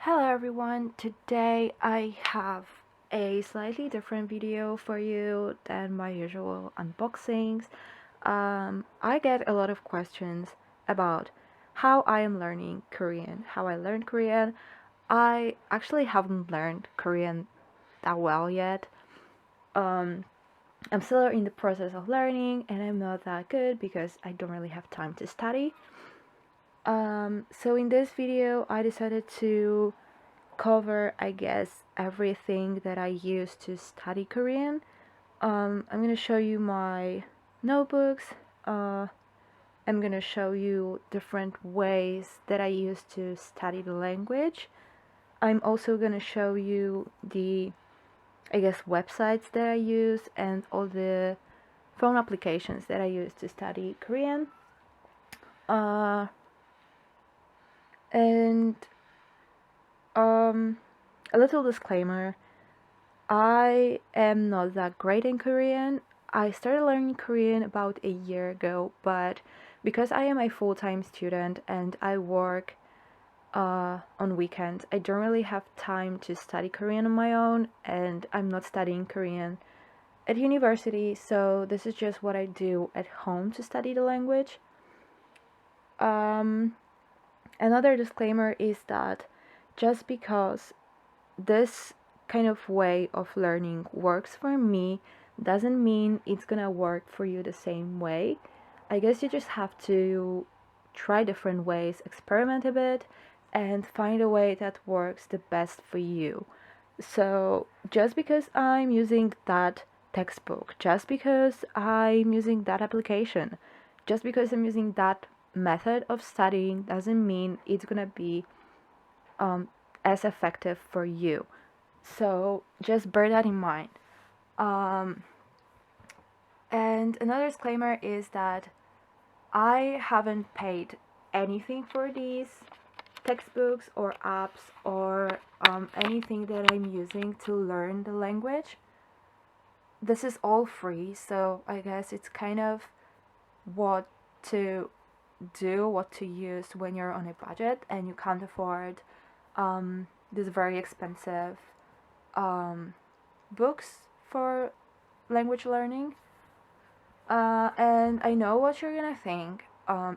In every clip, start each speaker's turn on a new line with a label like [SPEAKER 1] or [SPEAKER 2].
[SPEAKER 1] Hello everyone, today I have a slightly different video for you than my usual unboxings. I get a lot of questions about how I am learning Korean, how I learned Korean. I actually haven't learned Korean that well yet. Um, I'm still in the process of learning and I'm not that good because I don't really have time to study. So in this video I decided to cover, I guess, everything that I use to study Korean. I'm gonna show you my notebooks. I'm gonna show you different ways that I use to study the language. I'm also gonna show you the, I guess, websites that I use and all the phone applications that I use to study Korean. Uh, and a little disclaimer. I am not that great in Korean. I started learning Korean about a year ago, but because I am a full-time student and I work on weekends, I don't really have time to study Korean on my own, and I'm not studying Korean at university, so this is just what I do at home to study the language. Um, Another disclaimer is that just because this kind of way of learning works for me doesn't mean it's gonna work for you the same way. I guess you just have to try different ways, experiment a bit, and find a way that works the best for you. So, just because I'm using that textbook, just because I'm using that application, just because I'm using that method of studying doesn't mean it's gonna be um, as effective for you. So just bear that in mind. Um, and another disclaimer is that I haven't paid anything for these textbooks or apps or anything that I'm using to learn the language. This is all free, so I guess it's kind of what to do, what to use when you're on a budget and you can't afford these very expensive um, books for language learning. And I know what you're gonna think.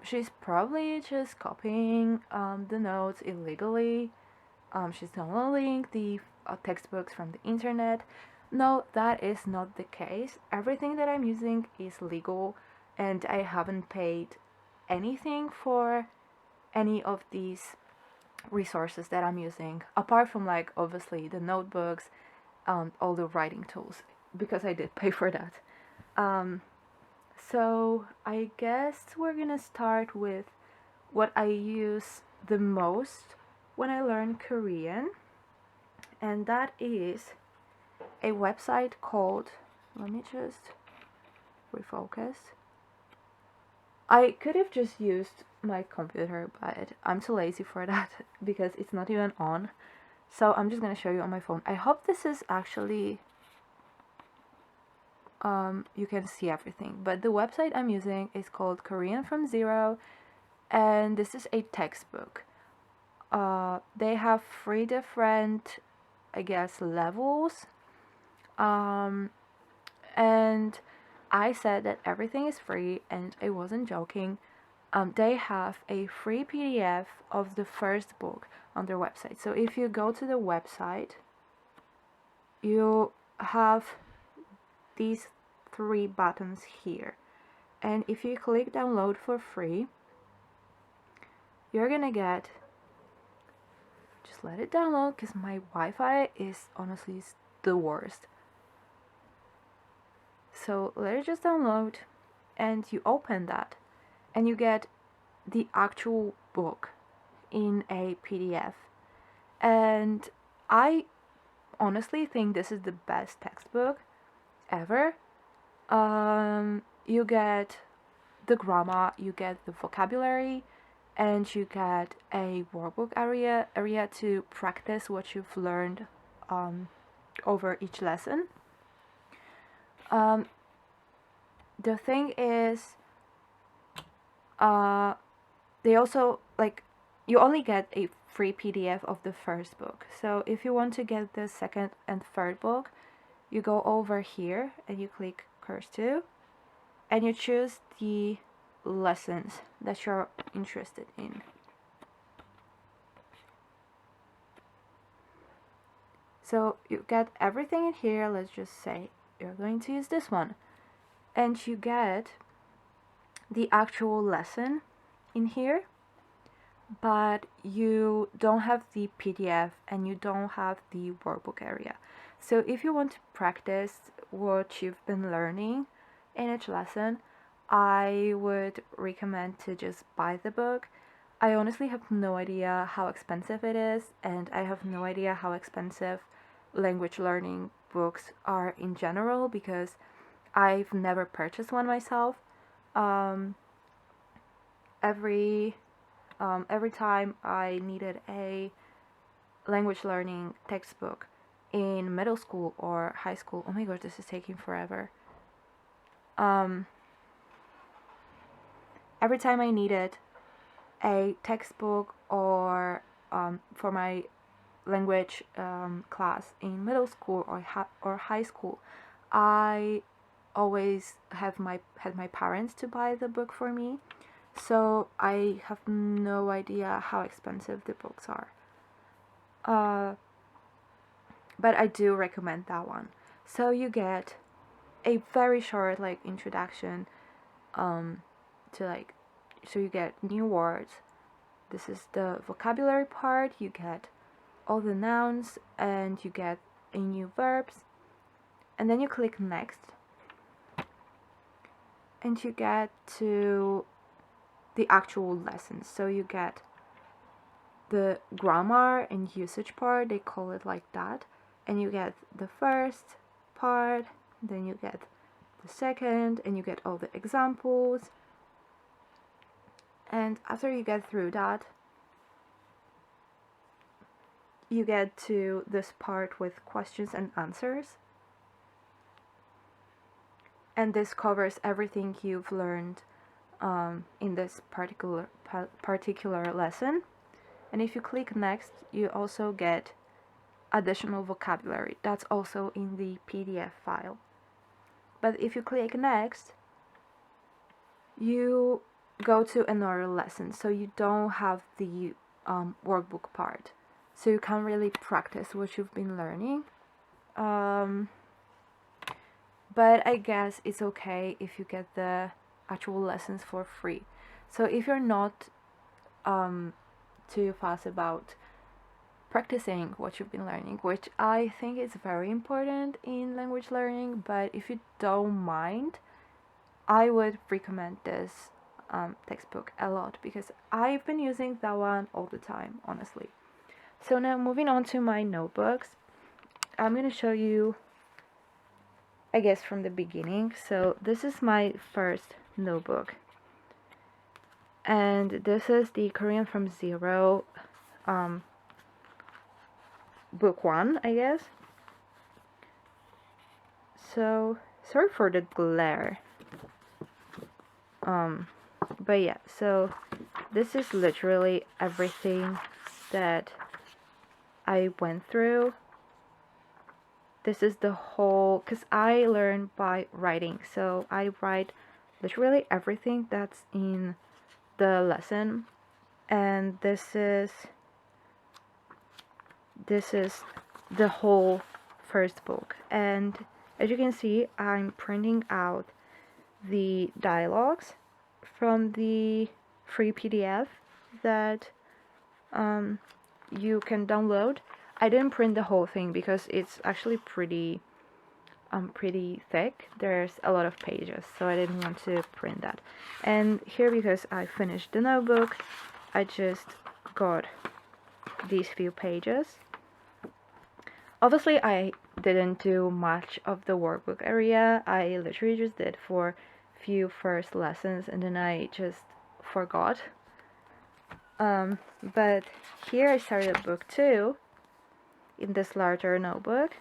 [SPEAKER 1] She's probably just copying the notes illegally. She's downloading the textbooks from the internet. No, that is not the case. Everything that I'm using is legal, and I haven't paid anything for any of these resources that I'm using, apart from, like, obviously the notebooks, all the writing tools, because I did pay for that. Um, so I guess we're gonna start with what I use the most when I learn Korean, and that is a website called, let me just refocus. I could have just used my computer, but I'm too lazy for that because it's not even on. So I'm just gonna show you on my phone. I hope this is actually you can see everything. But the website I'm using is called Korean from Zero, and this is a textbook. They have 3 different, I guess, levels. Um, and I said that everything is free, and I wasn't joking. They have a free PDF of the first book on their website. So if you go to the website, you have these 3 buttons here, and if you click download for free, you're gonna get, just let it download because my Wi-Fi is honestly the worst. So let it just download, and you open that, and you get the actual book in a PDF. And I honestly think this is the best textbook ever. You get the grammar, you get the vocabulary, and you get a workbook area to practice what you've learned over each lesson. The thing is, they also, like, you only get a free PDF of the first book. So if you want to get the second and third book, you go over here and you click Course 2 and you choose the lessons that you're interested in. So you get everything in here. Let's just say you're going to use this one, and you get the actual lesson in here, but you don't have the PDF and you don't have the workbook area. So if you want to practice what you've been learning in each lesson, I would recommend to just buy the book. I honestly have no idea how expensive it is, and I have no idea how expensive language learning books are in general because I've never purchased one myself. Every time I needed a language learning textbook in middle school or high school, oh my god, this is taking forever. Every time I needed a textbook or for my language class in middle school or high school, I always had my parents to buy the book for me. So I have no idea how expensive the books are. But I do recommend that one. So you get a very short like introduction to so you get new words. This is the vocabulary part. You get all the nouns and you get a new verbs. And then you click next. And you get to the actual lessons. So you get the grammar and usage part, they call it like that, and you get the first part, then you get the second, and you get all the examples. And after you get through that, you get to this part with questions and answers, and this covers everything you've learned in this particular lesson. And if you click next, you also get additional vocabulary. That's also in the PDF file. But if you click next, you go to another lesson, so you don't have the workbook part. So you can't really practice what you've been learning. But I guess it's okay if you get the actual lessons for free. So if you're not too fussed about practicing what you've been learning, which I think is very important in language learning, but if you don't mind, I would recommend this textbook a lot because I've been using that one all the time, honestly. So now moving on to my notebooks, I'm going to show you, I guess, from the beginning. So this is my first notebook, and this is the Korean from Zero book 1, I guess. So sorry for the glare, but yeah, so this is literally everything that I went through. This is the whole, because I learn by writing, so I write literally everything that's in the lesson. And this is the whole first book. And as you can see, I'm printing out the dialogues from the free PDF that you can download. I didn't print the whole thing because it's actually pretty thick. There's a lot of pages, so I didn't want to print that. And here, because I finished the notebook, I just got these few pages. Obviously, I didn't do much of the workbook area. I literally just did for few first lessons and then I just forgot. But here I started book 2 in this larger notebook.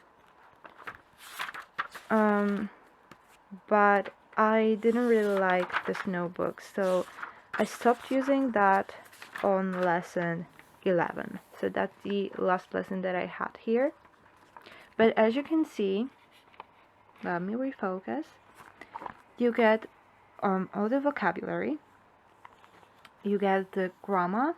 [SPEAKER 1] But I didn't really like this notebook, so I stopped using that on lesson 11. So that's the last lesson that I had here. But as you can see, let me refocus. You get all the vocabulary. You get the grammar.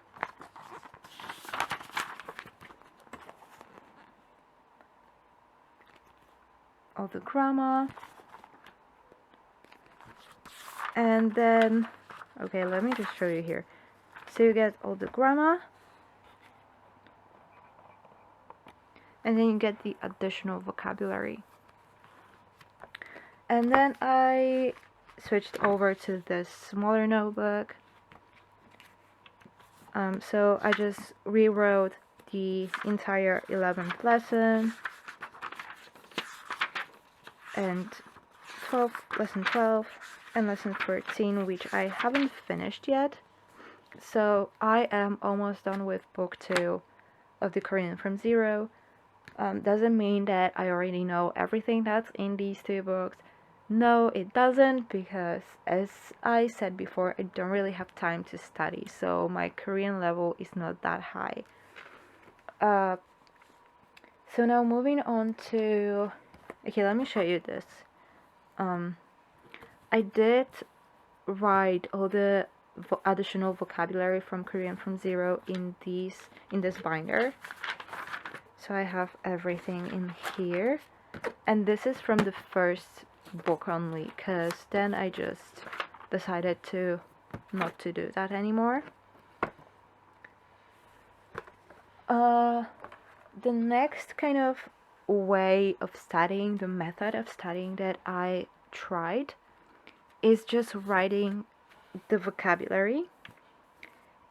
[SPEAKER 1] All the grammar. And then, okay, let me just show you here. So you get all the grammar. And then you get the additional vocabulary. And then I switched over to this smaller notebook. So I just rewrote the entire 11th lesson and lesson 12 and lesson 13, which I haven't finished yet. So I am almost done with book 2 of the Korean from Zero. Doesn't mean that I already know everything that's in these 2 books. No, it doesn't, because as I said before, I don't really have time to study, so my Korean level is not that high. So now moving on to, okay, let me show you this. I did write all the additional vocabulary from Korean from Zero in this binder. So I have everything in here, and this is from the first book only, because then I just decided to not to do that anymore. The next kind of way of studying, the method of studying that I tried, is just writing the vocabulary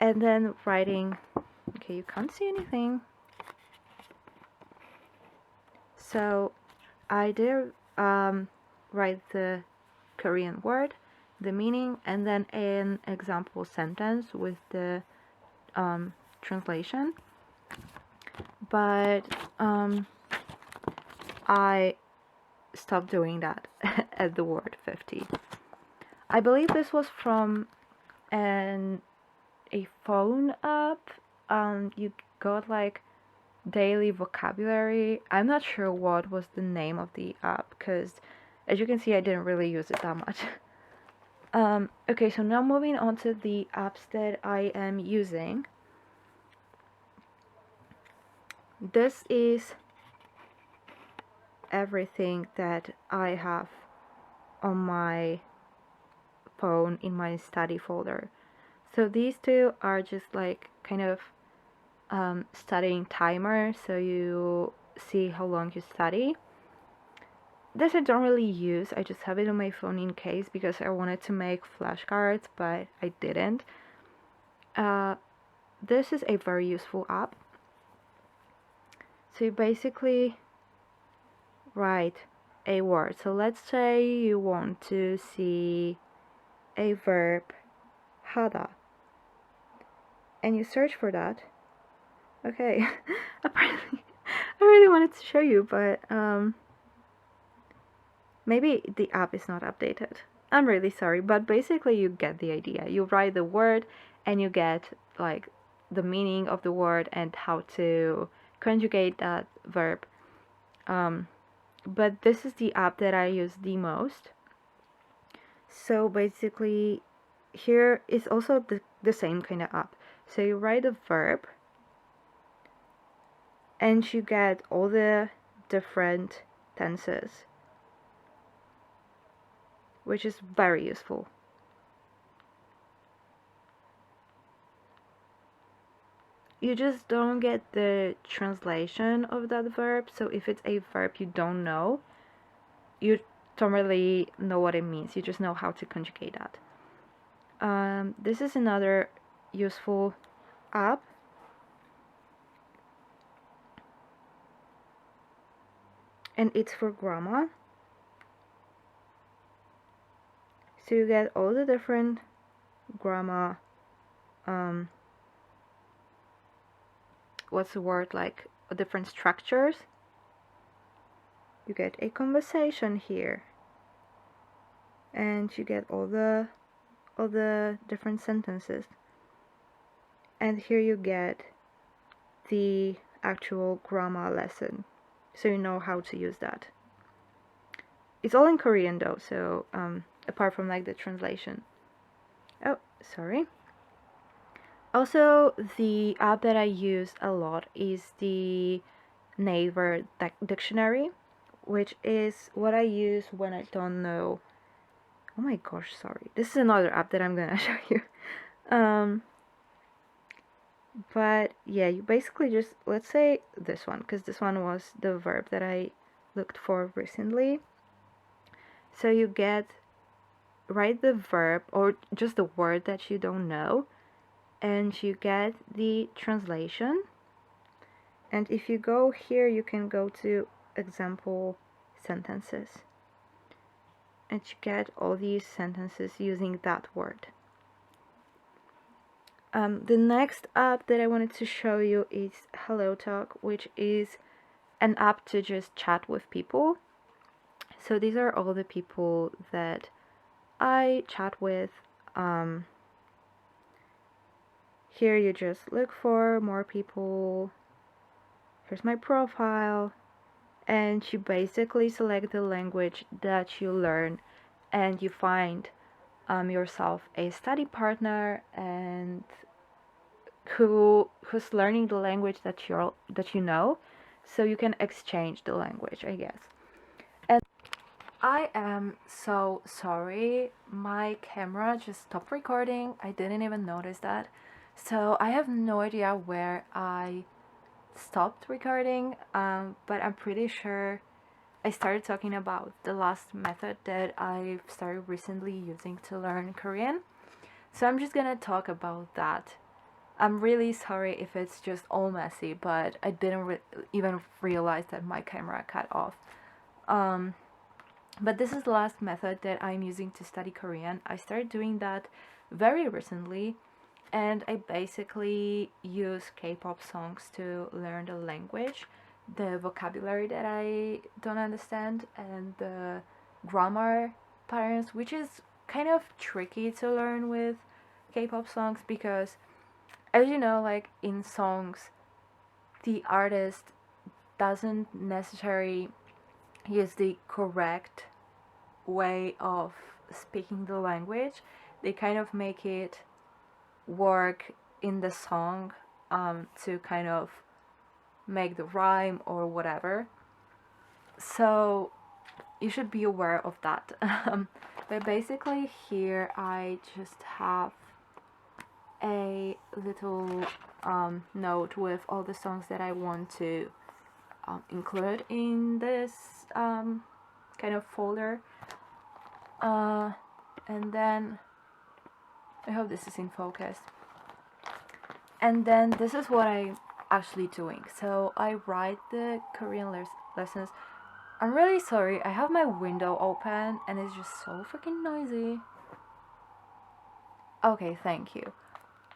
[SPEAKER 1] and then writing, okay, you can't see anything. So I did write the Korean word, the meaning, and then an example sentence with the translation. But I stopped doing that at the word 50. I believe this was from a phone app. You got like daily vocabulary. I'm not sure what was the name of the app, because as you can see, I didn't really use it that much. Okay, so now moving on to the apps that I am using. This is everything that I have on my phone in my study folder. So these 2 are just like kind of studying timer, so you see how long you study. This I don't really use, I just have it on my phone in case, because I wanted to make flashcards, but I didn't. This is a very useful app. So you basically write a word. So let's say you want to see a verb, 하다, and you search for that. Okay, apparently I really wanted to show you, but maybe the app is not updated. I'm really sorry, but basically you get the idea. You write the word and you get like the meaning of the word and how to conjugate that verb. But this is the app that I use the most. So basically here is also the same kind of app. So you write a verb and you get all the different tenses, which is very useful. You just don't get the translation of that verb, so if it's a verb you don't know, you don't really know what it means, you just know how to conjugate that. This is another useful app. And it's for grammar. So you get all the different grammar, what's the word, like different structures. You get a conversation here, and you get all the different sentences. And here you get the actual grammar lesson, so you know how to use that. It's all in Korean though, so apart from like the translation. Oh, sorry. Also, the app that I use a lot is the naver dictionary, which is what I use when I don't know. Oh my gosh, sorry. This is another app that I'm gonna show you. But yeah, you basically just, let's say this one, because this one was the verb that I looked for recently. So you write the verb or just the word that you don't know, and you get the translation. And if you go here, you can go to example sentences, and you get all these sentences using that word. The next app that I wanted to show you is HelloTalk, which is an app to just chat with people. So these are all the people that I chat with. Here you just look for more people. Here's my profile, and you basically select the language that you learn, and you find yourself a study partner and who's learning the language that you know, so you can exchange the language, I guess. And I am so sorry, my camera just stopped recording. I didn't even notice that, so I have no idea where I stopped recording, but I'm pretty sure I started talking about the last method that I've started recently using to learn Korean. So I'm just gonna talk about that. I'm really sorry if it's just all messy, but I didn't even realize that my camera cut off. But this is the last method that I'm using to study Korean. I started doing that very recently, and I basically use K-pop songs to learn the language, the vocabulary that I don't understand, and the grammar patterns, which is kind of tricky to learn with K-pop songs because, as you know, like in songs, the artist doesn't necessarily use the correct way of speaking the language. They kind of make it work in the song to kind of make the rhyme or whatever. So you should be aware of that. But basically here I just have a little note with all the songs that I want to include in this kind of folder. And then I hope this is in focus. And then this is what I'm actually doing. So I write the Korean lessons. I'm really sorry, I have my window open and it's just so freaking noisy. Okay, thank you.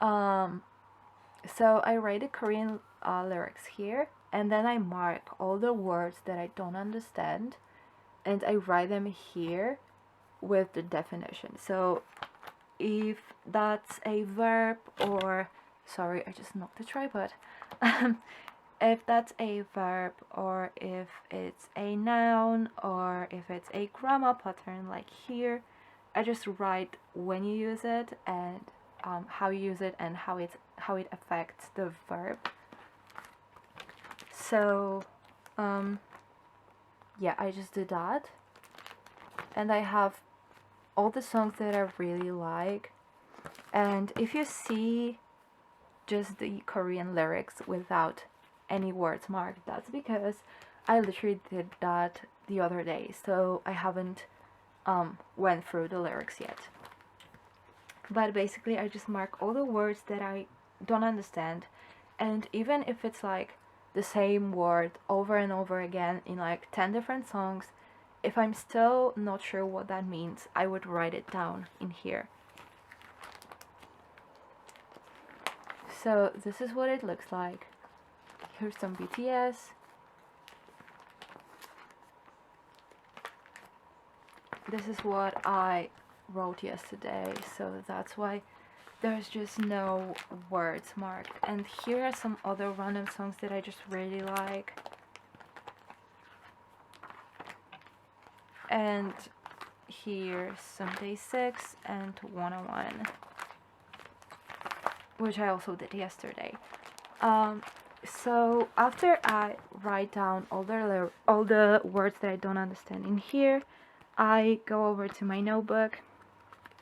[SPEAKER 1] So I write the Korean lyrics here, and then I mark all the words that I don't understand, and I write them here with the definition. So if that's a verb, or sorry, I just knocked the tripod. If that's a verb, or if it's a noun, or if it's a grammar pattern like here, I just write when you use it and how you use it and how it affects the verb. So yeah, I just did that, and I have all the songs that I really like. And if you see just the Korean lyrics without any words marked, that's because I literally did that the other day, so I haven't went through the lyrics yet. But basically I just mark all the words that I don't understand, and even if it's like the same word over and over again in like 10 different songs, if I'm still not sure what that means, I would write it down in here. So this is what it looks like. Here's some BTS. This is what I wrote yesterday, so that's why there's just no words marked. And here are some other random songs that I just really like. And here's some Day 6 and 101, which I also did yesterday. So after I write down all the words that I don't understand in here, I go over to my notebook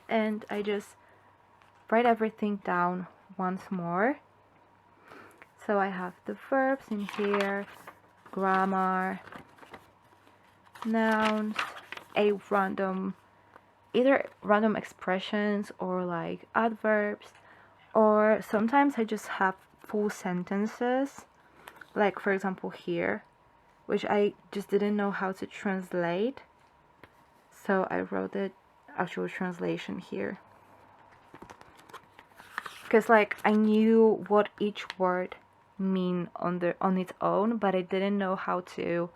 [SPEAKER 1] and I just write everything down once more. So I have the verbs in here, grammar, nouns, either random expressions or like adverbs, or sometimes I just have full sentences, like for example here, which I just didn't know how to translate, so I wrote the actual translation here, because like I knew what each word mean on its own, but I didn't know how to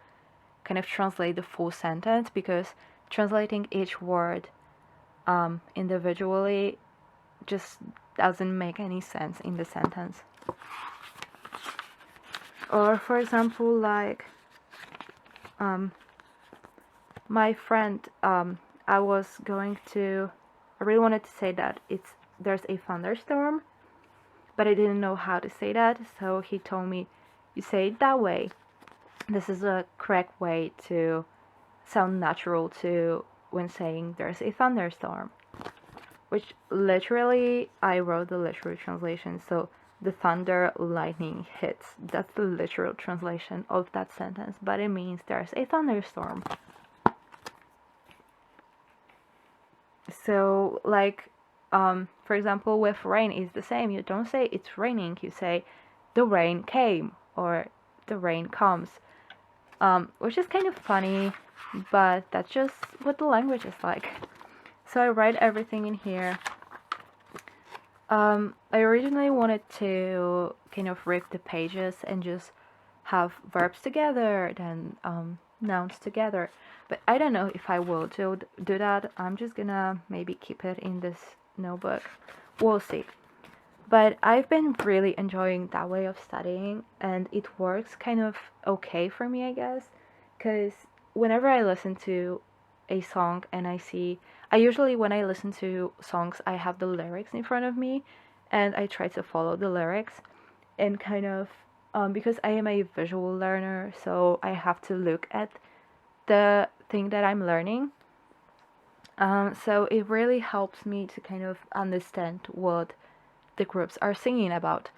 [SPEAKER 1] kind of translate the full sentence, because translating each word individually just doesn't make any sense in the sentence. Or for example, like my friend, I really wanted to say that there's a thunderstorm, but I didn't know how to say that, so he told me, you say it that way. This is a correct way to sound natural to when saying there's a thunderstorm, which literally, I wrote the literal translation, so the thunder, lightning hits. That's the literal translation of that sentence, but it means there's a thunderstorm. So like, for example, with rain is the same. You don't say it's raining, you say the rain came or the rain comes, which is kind of funny, but that's just what the language is like. So I write everything in here. I originally wanted to kind of rip the pages and just have verbs together, then nouns together, but I don't know if I will do that. I'm just gonna maybe keep it in this notebook. We'll see. But I've been really enjoying that way of studying, and it works kind of okay for me, I guess, because whenever I listen to a song and usually when I listen to songs, I have the lyrics in front of me and I try to follow the lyrics, and kind of because I am a visual learner, so I have to look at the thing that I'm learning. So it really helps me to kind of understand what the groups are singing about,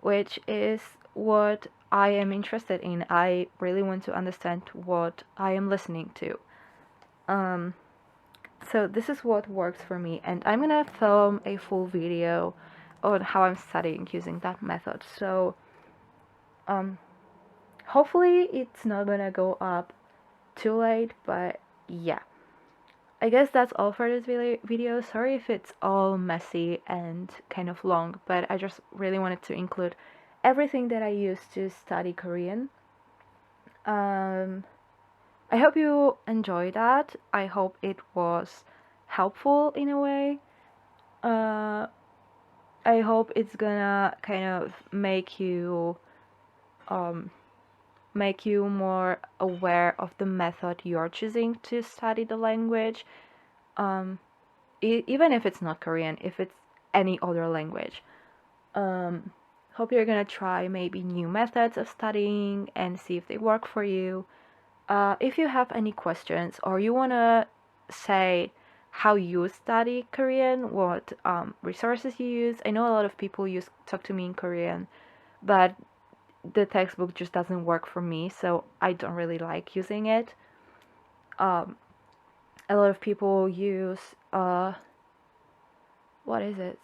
[SPEAKER 1] which is what I am interested in. I really want to understand what I am listening to. So this is what works for me, and I'm gonna film a full video on how I'm studying using that method. So hopefully it's not gonna go up too late, but yeah. I guess that's all for this video. Sorry if it's all messy and kind of long, but I just really wanted to include everything that I use to study Korean. I hope you enjoyed that. I hope it was helpful in a way. I hope it's gonna kind of make you more aware of the method you're choosing to study the language. Even if it's not Korean, if it's any other language. Hope you're gonna try maybe new methods of studying and see if they work for you. If you have any questions or you wanna say how you study Korean, what resources you use. I know a lot of people talk to me in Korean, but the textbook just doesn't work for me, so I don't really like using it. A lot of people use what is it?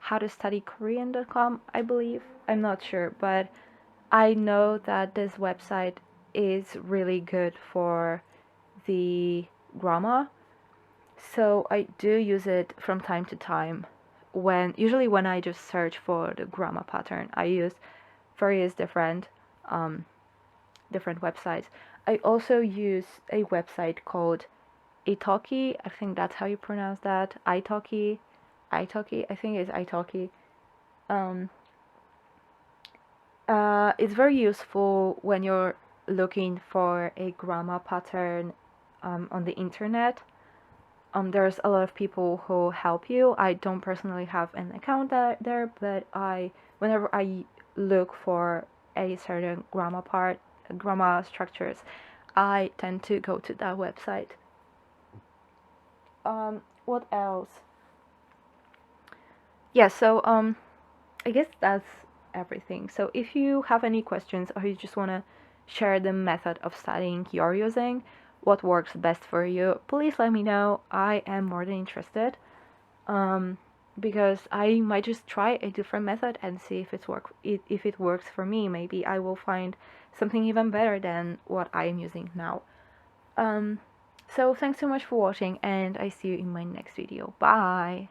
[SPEAKER 1] howtostudykorean.com, I believe. I'm not sure, but I know that this website is really good for the grammar, so I do use it from time to time. Usually when I just search for the grammar pattern, I use various different websites. I also use a website called italki. I think that's how you pronounce that. Italki. Italki. I think it's italki. Um, it's very useful when you're looking for a grammar pattern on the internet. There's a lot of people who help you. I don't personally have an account there, but whenever I look for a certain grammar structures, I tend to go to that website. What else? Yeah, so I guess that's everything. So if you have any questions or you just want to share the method of studying you're using, what works best for you, please let me know. I am more than interested. Because I might just try a different method and see if it works for me. Maybe I will find something even better than what I am using now. So thanks so much for watching, and I see you in my next video. Bye!